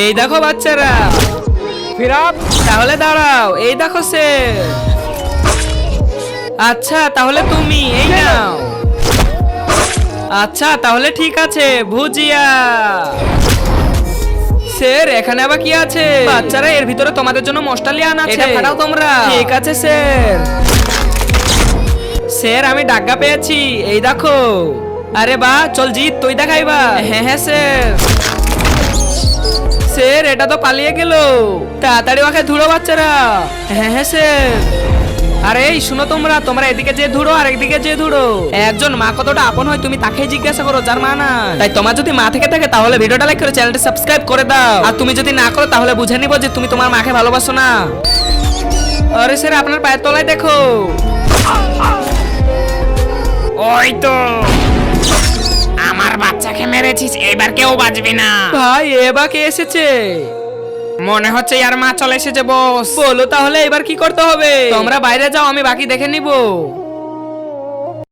এই দেখো বাচ্চারা, ফিরাপ তাহলে দাঁড়াও, এই দেখো স্যার। আচ্ছা তাহলে তুমি এই নাও। আচ্ছা তাহলে ঠিক আছে, ভুজিয়া। স্যার এখানে আবার কি আছে? বাচ্চারা এর ভিতরে তোমাদের জন্য মশটালিয়ান আছে, এটা ফাটাও তোমরা। ঠিক আছে স্যার। স্যার আমি ডাক্কা পেয়েছি, এই দেখো। আরে বাহ, চল জিৎ তুই দেখাইবা। হ্যাঁ হ্যাঁ স্যার। স্যার এটা তো পালিয়ে গেল, তাড়াতাড়ি ওকে ধুড়ো বাচ্চারা। হ্যাঁ হ্যাঁ স্যার। আরে এই শুনো, তোমরা তোমরা এদিকে যে ধুড়ো আর একদিকে যে ধুড়ো। একজন মা কতটা আপন হয় তুমি তাকেই জিজ্ঞাসা করো যার মা না। তাই তোমার যদি মা থেকে থাকে তাহলে ভিডিওটা লাইক করে চ্যানেলটা সাবস্ক্রাইব করে দাও, আর তুমি যদি না করো তাহলে বুঝে নিব যে তুমি তোমার মাকে ভালোবাসো না। আরে স্যার আপনার পায়ের তলায় দেখো। ওই তো আমার বাচ্চাকে মেরেছিস, এবার কেউ বাঁচবি না। ভাই এবার কে এসেছে? মনে হচ্ছে ইয়ার মা চলে এসেছে বস। বলো তাহলে এবার কি করতে হবে? তোমরা বাইরে যাও, আমি বাকি দেখে নিব।